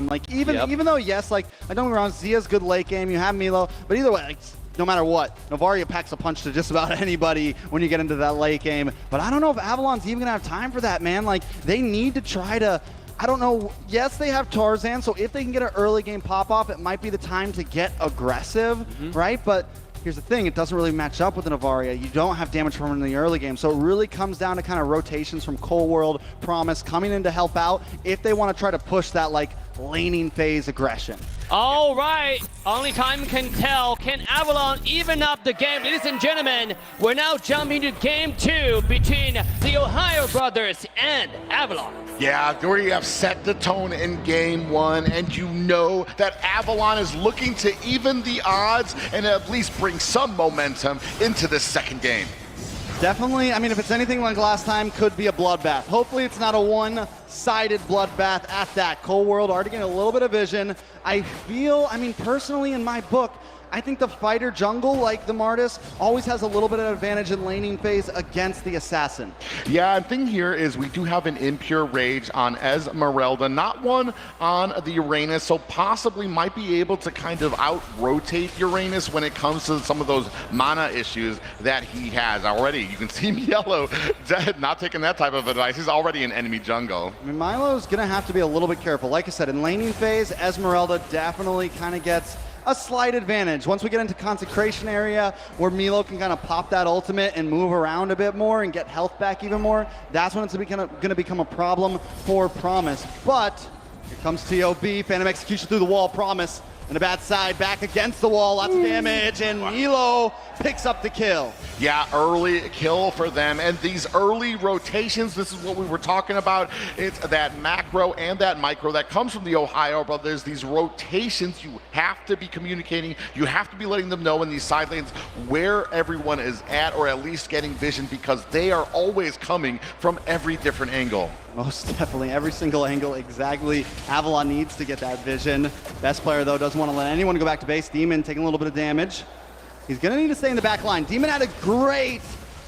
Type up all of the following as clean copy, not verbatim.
Like even though yes, like I don't get me wrong, Zia's good late game. You have Milo, but either way, like, no matter what, Novaria packs a punch to just about anybody when you get into that late game. But I don't know if Avalon's even gonna have time for that, man. Like they need to try to. I don't know. Yes, they have Tarzan, so if they can get an early game pop off, it might be the time to get aggressive, right? But here's the thing, it doesn't really match up with the Novaria. You don't have damage from him in the early game, so it really comes down to kind of rotations from Cold World, Promise coming in to help out if they want to try to push that like laning phase aggression. All right, only time can tell. Can Avalon even up the game? Ladies and gentlemen, we're now jumping to game 2 between the Ohio brothers and Avalon. Yeah, we have set the tone in game 1, and you know that Avalon is looking to even the odds and at least bring some momentum into this second game. Definitely, I mean, if it's anything like last time, could be a bloodbath. Hopefully it's not a one-sided bloodbath at that. Cold World already getting a little bit of vision. I feel, I mean, personally in my book, I think the fighter jungle, like the Martis, always has a little bit of advantage in laning phase against the assassin. Yeah, the thing here is we do have an Impure Rage on Esmeralda, not one on the Uranus, so possibly might be able to kind of out-rotate Uranus when it comes to some of those mana issues that he has already. You can see Yellow not taking that type of advice. He's already in enemy jungle. I mean, Milo's going to have to be a little bit careful. Like I said, in laning phase, Esmeralda definitely kind of gets a slight advantage. Once we get into consecration area where Milo can kind of pop that ultimate and move around a bit more and get health back even more, that's when it's going to become a problem for Promise. But here comes TOB, Phantom Execution through the wall, Promise. And a bad side, back against the wall, lots of damage, and Milo picks up the kill. Yeah, early kill for them, and these early rotations, this is what we were talking about. It's that macro and that micro that comes from the Ohio brothers. These rotations, you have to be communicating, you have to be letting them know in these side lanes where everyone is at, or at least getting vision, because they are always coming from every different angle. Most definitely, every single angle, exactly. Avalon needs to get that vision. Best player, though, doesn't want to let anyone go back to base. Demon taking a little bit of damage. He's going to need to stay in the back line. Demon had a great,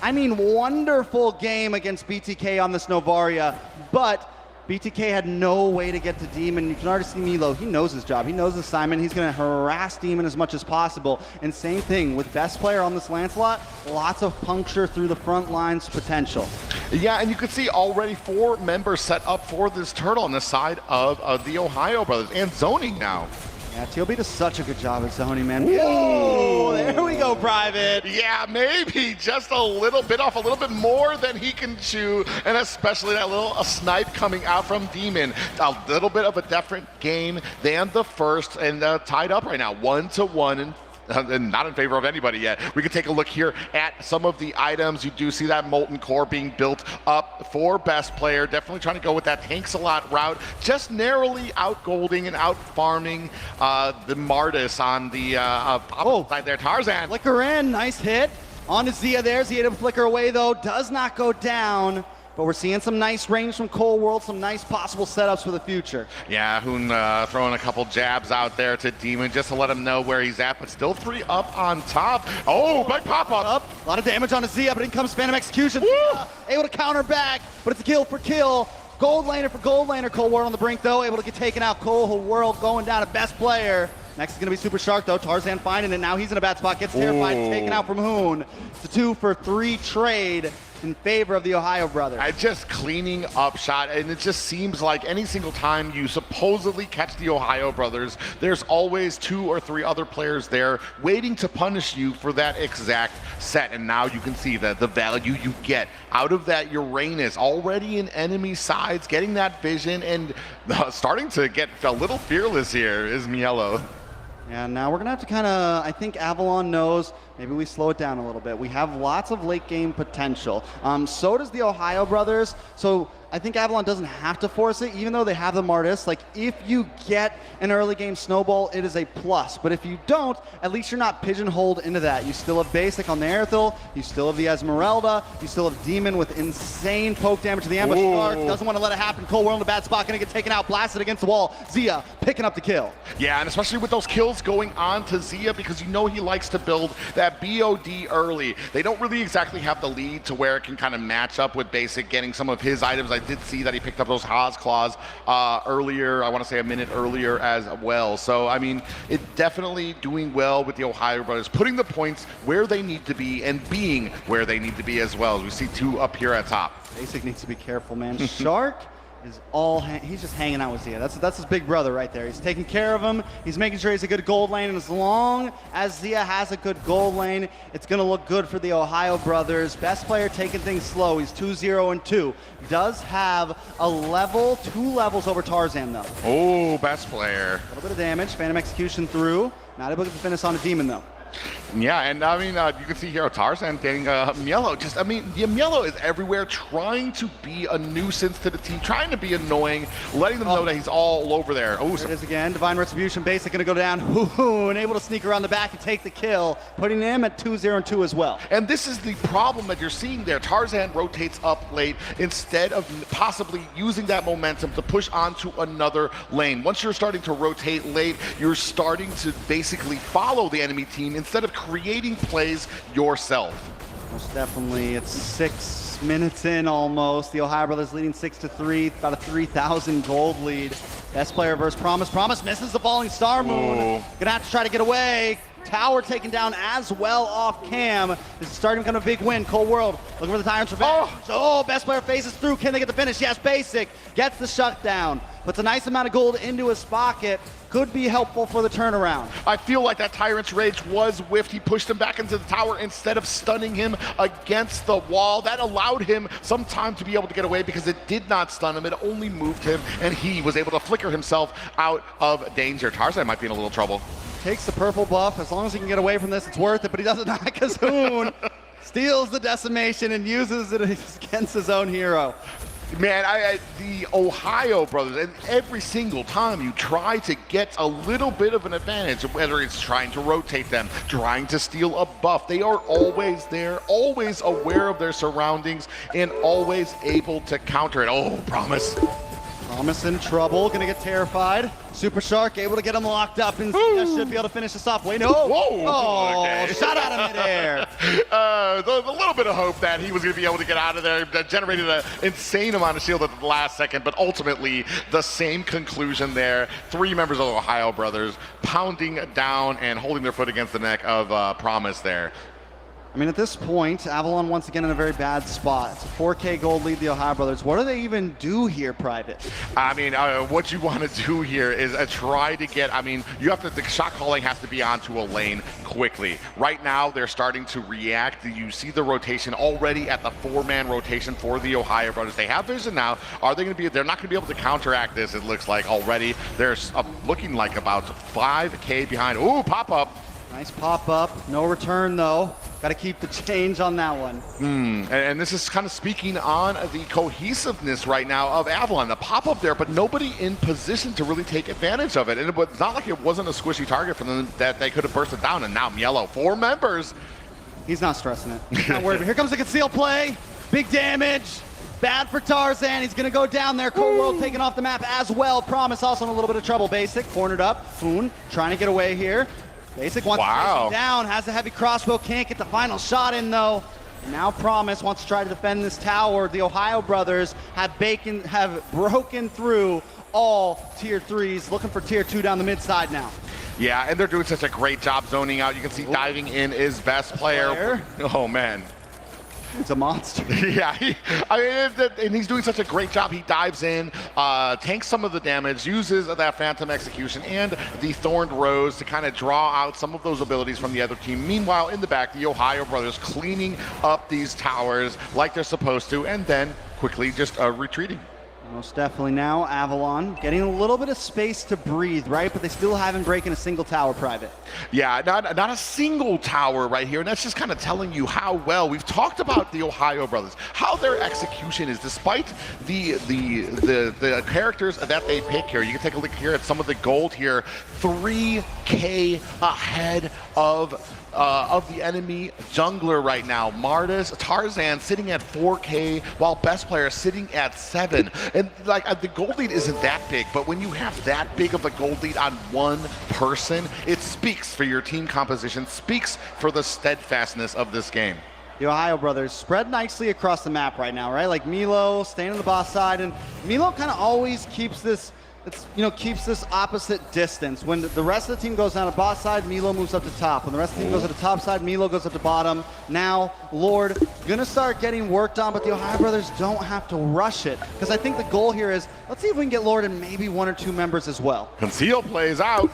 I mean, wonderful game against BTK on this Novaria, but BTK had no way to get to Demon. You can already see Milo. He knows his job. He knows his assignment. He's going to harass Demon as much as possible. And same thing with best player on this Lancelot. Lots of puncture through the front lines potential. Yeah, and you can see already 4 members set up for this turtle on the side of the Ohio brothers, and zoning now. Yeah, TOB does such a good job at zoning, man. Whoa, there we go, Private. Yeah, maybe just a little bit off, a little bit more than he can chew, and especially that little snipe coming out from Demon. A little bit of a different game than the first, and tied up right now, 1-1, and not in favor of anybody yet. We can take a look here at some of the items. You do see that Molten Core being built up for best player. Definitely trying to go with that tanks a lot route. Just narrowly out-golding and out-farming the Martis on the opposite side there. Tarzan. Flicker in, nice hit. On to Zia there. Zia to flicker away though. Does not go down. But we're seeing some nice range from Cold World, some nice possible setups for the future. Yeah, Hoon throwing a couple jabs out there to Demon just to let him know where he's at, but still 3 up on top. Oh, big pop-up. A lot of damage on Zia, but in comes Phantom Execution. Zia able to counter back, but it's a kill for kill. Gold laner for gold laner. Cold World on the brink, though, able to get taken out. Cold World going down to best player. Next is going to be Super Shark, though. Tarzan finding it. Now he's in a bad spot. Gets terrified, taken out from Hoon. It's a 2-for-3 trade in favor of the Ohio brothers. Just cleaning up shot, and it just seems like any single time you supposedly catch the Ohio brothers, there's always 2 or 3 other players there waiting to punish you for that exact set. And now you can see that the value you get out of that Uranus already in enemy sides, getting that vision, and starting to get a little fearless here is Mielo. And now we're going to have to kind of, I think Avalon knows, maybe we slow it down a little bit. We have lots of late game potential. So does the Ohio brothers. So I think Avalon doesn't have to force it, even though they have the Martis. Like, if you get an early game snowball, it is a plus. But if you don't, at least you're not pigeonholed into that. You still have basic on the Airthil, you still have the Esmeralda, you still have Demon with insane poke damage to the ambush guard. Doesn't want to let it happen. Cold World in a bad spot, gonna get taken out, blasted against the wall. Zia picking up the kill. Yeah, and especially with those kills going on to Zia, because you know he likes to build that BOD early. They don't really exactly have the lead to where it can kind of match up with basic getting some of his items. I did see that he picked up those Haas claws earlier, I want to say a minute earlier as well. So, I mean, it definitely doing well with the Ohio brothers, putting the points where they need to be and being where they need to be as well, as we see two up here at top. Basic needs to be careful, man. Shark is he's just hanging out with Zia. That's his big brother right there. He's taking care of him. He's making sure he's a good gold lane, and as long as Zia has a good gold lane, it's going to look good for the Ohio brothers. Best player taking things slow. He's 2-0-2. Does have a level, 2 levels over Tarzan, though. Oh, best player. A little bit of damage. Phantom Execution through. Not able to finish on a demon, though. Yeah, and I mean, you can see here Tarzan getting Mielo. Just, I mean, Mielo is everywhere, trying to be a nuisance to the team, trying to be annoying, letting them know that he's all over there. Oh, there it is again. Divine Retribution basic going to go down. And able to sneak around the back and take the kill, putting him at 2-0-2 as well. And this is the problem that you're seeing there. Tarzan rotates up late instead of possibly using that momentum to push onto another lane. Once you're starting to rotate late, you're starting to basically follow the enemy team instead of creating plays yourself. Most definitely. It's 6 minutes in almost. The Ohio brothers leading 6-3, about a 3,000 gold lead. Best player versus Promise. Promise misses the falling star moon. Gonna have to try to get away. Tower taken down as well off cam. This is starting to become a big win. Cold World looking for the Tyrant's revenge. Oh, best player faces through. Can they get the finish? Yes, basic. Gets the shutdown. Puts a nice amount of gold into his pocket. Could be helpful for the turnaround. I feel like that Tyrant's Rage was whiffed. He pushed him back into the tower instead of stunning him against the wall. That allowed him some time to be able to get away because it did not stun him. It only moved him, and he was able to flicker himself out of danger. Tarzan might be in a little trouble. Takes the purple buff. As long as he can get away from this, it's worth it, but he doesn't. Nakazoon steals the decimation and uses it against his own hero. Man, the Ohio brothers, and every single time you try to get a little bit of an advantage, whether it's trying to rotate them, trying to steal a buff, they are always there, always aware of their surroundings, and always able to counter it. Oh, Promise. Promise in trouble, gonna get terrified. Super Shark able to get him locked up, and should be able to finish this off. Wait, no! Whoa! Oh, Okay. shot out of midair. The little bit of hope that he was going to be able to get out of there, that generated an insane amount of shield at the last second, but ultimately the same conclusion there. 3 members of the Ohio brothers pounding down and holding their foot against the neck of Promise there. I mean, at this point, Avalon once again in a very bad spot. It's a 4K gold lead, the Ohio brothers. What do they even do here, Private? I mean, what you want to do here is try to get, I mean, you have to, the shot calling has to be onto a lane quickly. Right now, they're starting to react. You see the rotation already at the 4-man rotation for the Ohio brothers. They have vision now. Are they going to be, they're not going to be able to counteract this, it looks like already. They're looking like about 5K behind. Ooh, pop-up. Nice pop-up. No return, though. Got to keep the change on that one. And this is kind of speaking on the cohesiveness right now of Avalon. The pop-up there, but nobody in position to really take advantage of it. And it's not like it wasn't a squishy target for them that they could have bursted down. And now Mielo, 4 members. He's not stressing it. He's not worried. Here comes the conceal play. Big damage. Bad for Tarzan. He's going to go down there. Cold World taken off the map as well. Promise also in a little bit of trouble. Basic cornered up. Foon trying to get away here. Basic wants to chase him down, has a heavy crossbow, can't get the final shot in though. And now Promise wants to try to defend this tower. The Ohio brothers have broken through all tier 3s, looking for tier 2 down the mid side now. Yeah, and they're doing such a great job zoning out. You can see diving in is best player. Oh man. He's a monster. Yeah, and he's doing such a great job. He dives in, tanks some of the damage, uses that Phantom Execution and the Thorned Rose to kind of draw out some of those abilities from the other team. Meanwhile, in the back, the Ohio brothers cleaning up these towers like they're supposed to, and then quickly just retreating. Most definitely now, Avalon getting a little bit of space to breathe, right? But they still haven't broken a single tower, Private. Yeah, not a single tower right here, and that's just kind of telling you how well we've talked about the Ohio brothers, how their execution is, despite the characters that they pick here. You can take a look here at some of the gold here, 3K ahead of the enemy jungler right now. Martis, Tarzan sitting at 4K while best player sitting at 7. And like the gold lead isn't that big, but when you have that big of a gold lead on one person, it speaks for your team composition, speaks for the steadfastness of this game. the Ohio brothers spread nicely across the map right now, right? Like Milo staying on the boss side, and Milo kind of always keeps this, keeps this opposite distance. When the rest of the team goes down to boss side, Milo moves up to top. When the rest of the team goes to the top side, Milo goes up to bottom. Now, Lord gonna start getting worked on, but the Ohio brothers don't have to rush it, because I think the goal here is, let's see if we can get Lord and maybe 1 or 2 members as well. Conceal plays out.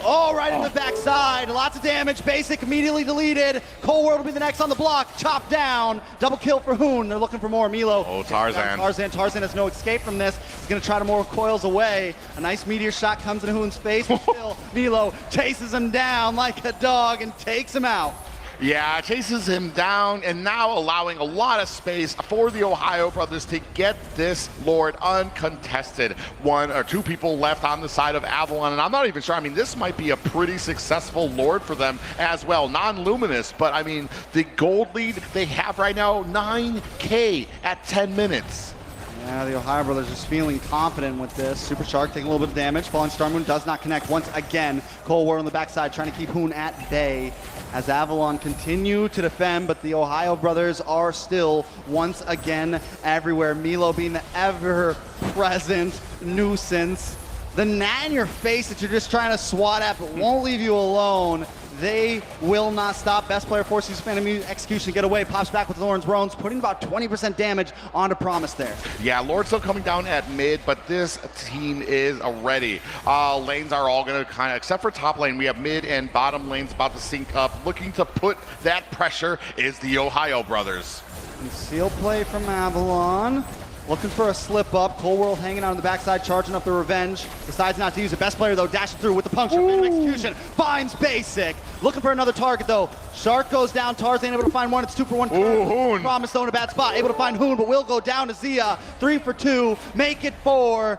Oh, right in the backside. Lots of damage. Basic immediately deleted. Cold World will be the next on the block. Chopped down. Double kill for Hoon. They're looking for more. Milo. Oh, Tarzan. Tarzan has no escape from this. He's going to try to more coils away. A nice meteor shot comes in Hoon's face. But still, Milo chases him down like a dog and takes him out. Yeah, chases him down, and now allowing a lot of space for the Ohio brothers to get this Lord uncontested. 1 or 2 people left on the side of Avalon, and I'm not even sure. I mean, this might be a pretty successful Lord for them as well. Non-luminous, but I mean, the gold lead they have right now, 9K at 10 minutes. Yeah, the Ohio brothers just feeling confident with this. Super Shark taking a little bit of damage. Falling Star Moon does not connect once again. Cold War on the backside trying to keep Hoon at bay as Avalon continue to defend, but the Ohio brothers are still once again everywhere. Milo being the ever-present nuisance. The gnat in your face that you're just trying to swat at but won't leave you alone. They will not stop. Best player forces Phantom Execution to get away. Pops back with Lawrence Brones, putting about 20% damage onto Promise there. Yeah, Lord still coming down at mid, but this team is ready. Lanes are all going to kind of, except for top lane, we have mid and bottom lanes about to sync up. Looking to put that pressure is the Ohio brothers. Conceal play from Avalon. Looking for a slip up. Cold World hanging out on the backside, charging up the revenge. Decides not to use it. Best player though, dashing through with the puncture. Execution. Finds Basic. Looking for another target though. Shark goes down. Tarzan able to find 1. It's 2 for 1. Hoon. Promise though in a bad spot. Able to find Hoon, but will go down to Zia. 3 for 2. Make it 4.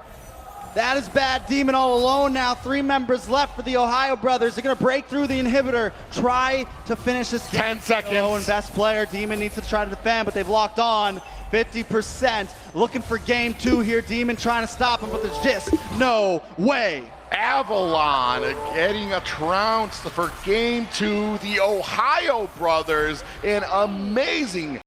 That is bad. Demon all alone now. 3 members left for the Ohio brothers. They're going to break through the inhibitor. Try to finish this. 10 seconds. Oh, and best player. Demon needs to try to defend, but they've locked on. 50%. Looking for game 2 here. Demon trying to stop him, but there's just no way. Avalon getting a trounce for game 2. The Ohio brothers, an amazing